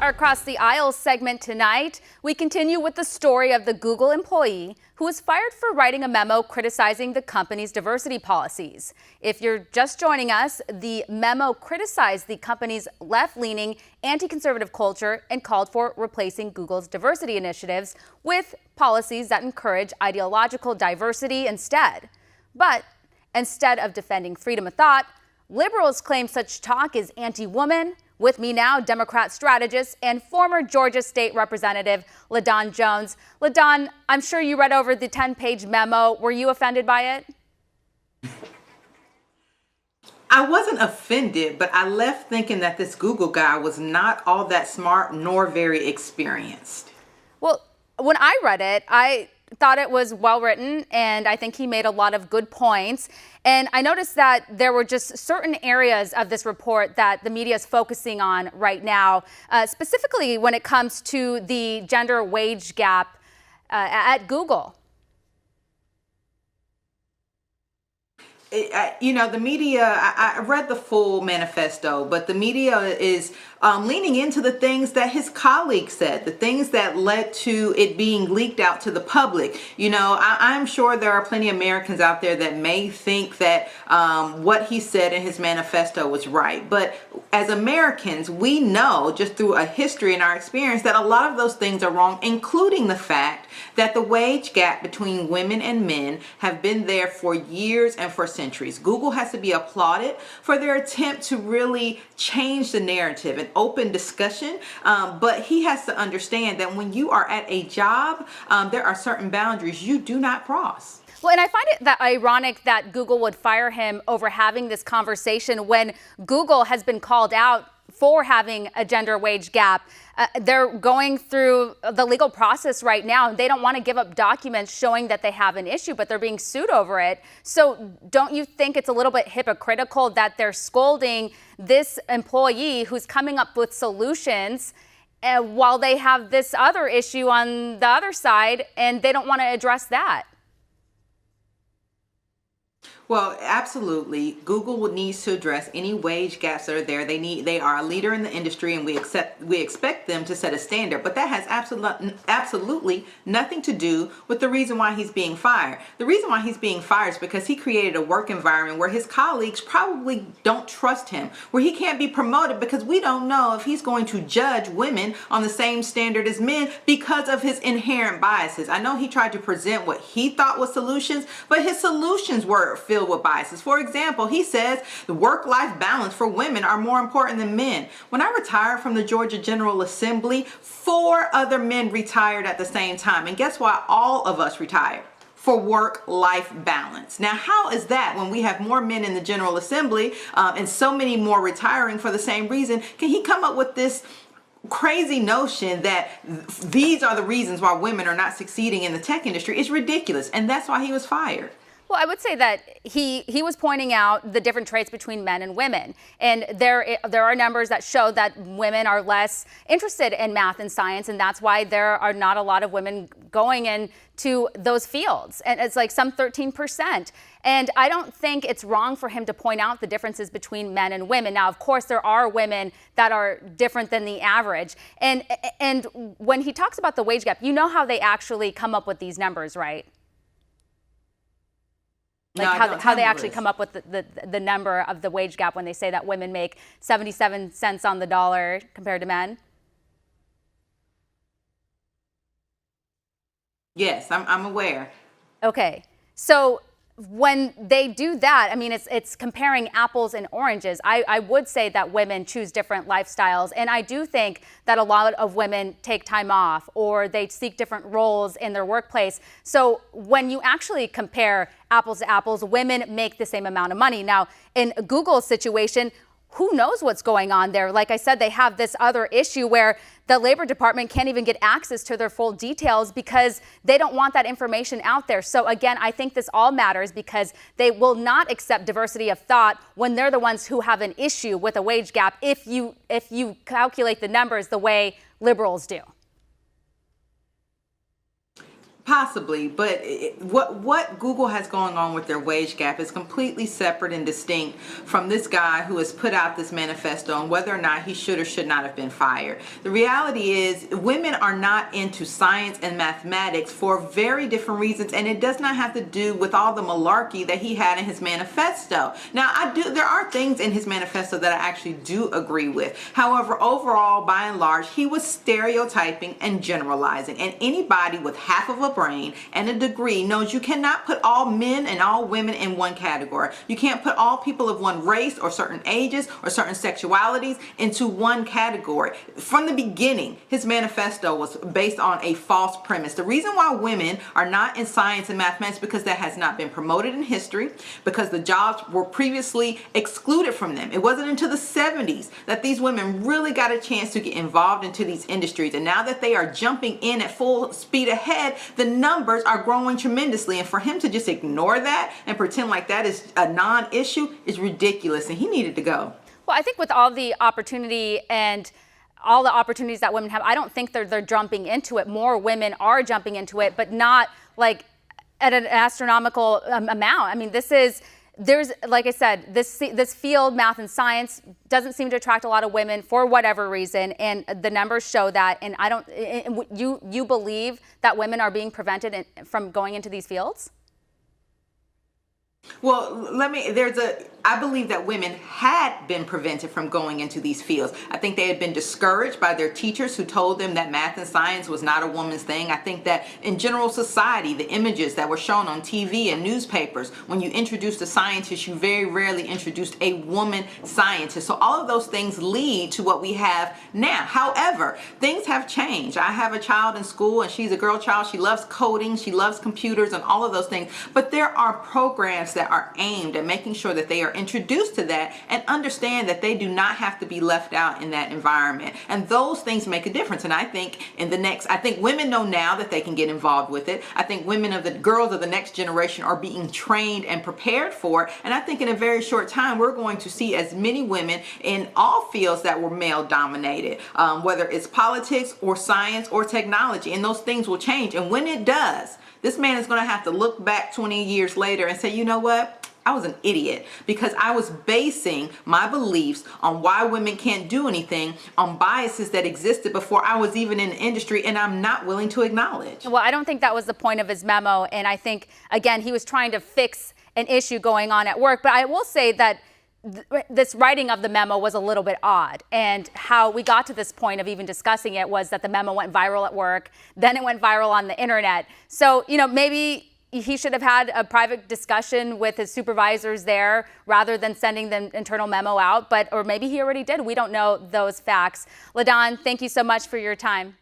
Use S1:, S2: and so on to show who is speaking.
S1: Our Across the Aisle segment tonight, we continue with the story of the Google employee who was fired for writing a memo criticizing the company's diversity policies. If you're just joining us, the memo criticized the company's left-leaning, anti-conservative culture and called for replacing Google's diversity initiatives with policies that encourage ideological diversity instead. But instead of defending freedom of thought, liberals claim such talk is anti-woman. With me now, Democrat strategist and former Georgia State Representative LaDawn Jones. LaDawn, I'm sure you read over the 10-page memo. Were you offended by it?
S2: I wasn't offended, but I left thinking that this Google guy was not all that smart nor very experienced.
S1: Well, when I read it, I thought it was well written, and I think he made a lot of good points. And I noticed that there were just certain areas of this report that the media is focusing on right now, specifically when it comes to the gender wage gap at Google.
S2: The media, I read the full manifesto, but the media is leaning into the things that his colleagues said, the things that led to it being leaked out to the public. I'm sure there are plenty of Americans out there that may think that what he said in his manifesto was right. But as Americans, we know just through a history and our experience that a lot of those things are wrong, including the fact that the wage gap between women and men have been there for years and for centuries. Google has to be applauded for their attempt to really change the narrative and open discussion. But he has to understand that when you are at a job, there are certain boundaries you do not cross.
S1: Well, and I find it that ironic that Google would fire him over having this conversation when Google has been called out for having a gender wage gap. They're going through the legal process right now. They don't want to give up documents showing that they have an issue, but they're being sued over it. So don't you think it's a little bit hypocritical that they're scolding this employee who's coming up with solutions while they have this other issue on the other side and they don't want to address that?
S2: Well, absolutely. Google needs to address any wage gaps that are there. They are a leader in the industry, and we expect them to set a standard. But that has absolutely nothing to do with the reason why he's being fired. The reason why he's being fired is because he created a work environment where his colleagues probably don't trust him, where he can't be promoted because we don't know if he's going to judge women on the same standard as men because of his inherent biases. I know he tried to present what he thought was solutions, but his solutions were filled with biases. For example, he says the work-life balance for women are more important than men. When I retired from the Georgia General Assembly, 4 other men retired at the same time. And guess why? All of us retired. For work-life balance. Now, how is that when we have more men in the General Assembly and so many more retiring for the same reason? Can he come up with this crazy notion that these are the reasons why women are not succeeding in the tech industry? It's ridiculous, and that's why he was fired.
S1: Well, I would say that he was pointing out the different traits between men and women. And there are numbers that show that women are less interested in math and science, and that's why there are not a lot of women going into those fields. And it's like some 13%. And I don't think it's wrong for him to point out the differences between men and women. Now, of course, there are women that are different than the average. And when he talks about the wage gap, you know how they actually come up with these numbers, right? Like
S2: no,
S1: how they actually come up with the number of the wage gap when they say that women make 77 cents on the dollar compared to men?
S2: Yes, I'm aware.
S1: Okay. So when they do that, I mean, it's comparing apples and oranges. I would say that women choose different lifestyles. And I do think that a lot of women take time off or they seek different roles in their workplace. So when you actually compare apples to apples, women make the same amount of money. Now, in Google's situation, who knows what's going on there? Like I said, they have this other issue where the Labor Department can't even get access to their full details because they don't want that information out there. So again, I think this all matters because they will not accept diversity of thought when they're the ones who have an issue with a wage gap if you calculate the numbers the way liberals do.
S2: Possibly, but what Google has going on with their wage gap is completely separate and distinct from this guy who has put out this manifesto on whether or not he should or should not have been fired. The reality is women are not into science and mathematics for very different reasons, and it does not have to do with all the malarkey that he had in his manifesto. Now, there are things in his manifesto that I actually do agree with. However, overall, by and large, he was stereotyping and generalizing, and anybody with half of a brain and a degree knows you cannot put all men and all women in one category. You can't put all people of one race or certain ages or certain sexualities into one category. From the beginning, his manifesto was based on a false premise. The reason why women are not in science and mathematics is because that has not been promoted in history, because the jobs were previously excluded from them. It wasn't until the 70s that these women really got a chance to get involved into these industries. And now that they are jumping in at full speed ahead, the numbers are growing tremendously, and for him to just ignore that and pretend like that is a non-issue is ridiculous, and he needed to go.
S1: Well, I think with all the opportunity and all the opportunities that women have, I don't think they're jumping into it. More women are jumping into it, but not like at an astronomical amount. I mean, there's, like I said, this field, math and science, doesn't seem to attract a lot of women for whatever reason, and the numbers show that. And you believe that women are being prevented from going into these fields?
S2: Well, I believe that women had been prevented from going into these fields. I think they had been discouraged by their teachers who told them that math and science was not a woman's thing. I think that in general society, the images that were shown on TV and newspapers, when you introduced a scientist, you very rarely introduced a woman scientist. So all of those things lead to what we have now. However, things have changed. I have a child in school, and she's a girl child. She loves coding, she loves computers and all of those things. But there are programs that are aimed at making sure that they are introduced to that and understand that they do not have to be left out in that environment. And those things make a difference. And I think women know now that they can get involved with it. I think girls of the next generation are being trained and prepared for it. And I think in a very short time, we're going to see as many women in all fields that were male dominated, whether it's politics or science or technology, and those things will change. And when it does, this man is going to have to look back 20 years later and say, you know what? I was an idiot because I was basing my beliefs on why women can't do anything on biases that existed before I was even in the industry, and I'm not willing to acknowledge.
S1: Well, I don't think that was the point of his memo. And I think, again, he was trying to fix an issue going on at work. But I will say that this writing of the memo was a little bit odd, and how we got to this point of even discussing it was that the memo went viral at work, then it went viral on the internet. So, maybe he should have had a private discussion with his supervisors there rather than sending the internal memo out, or maybe he already did. We don't know those facts. LaDawn, thank you so much for your time.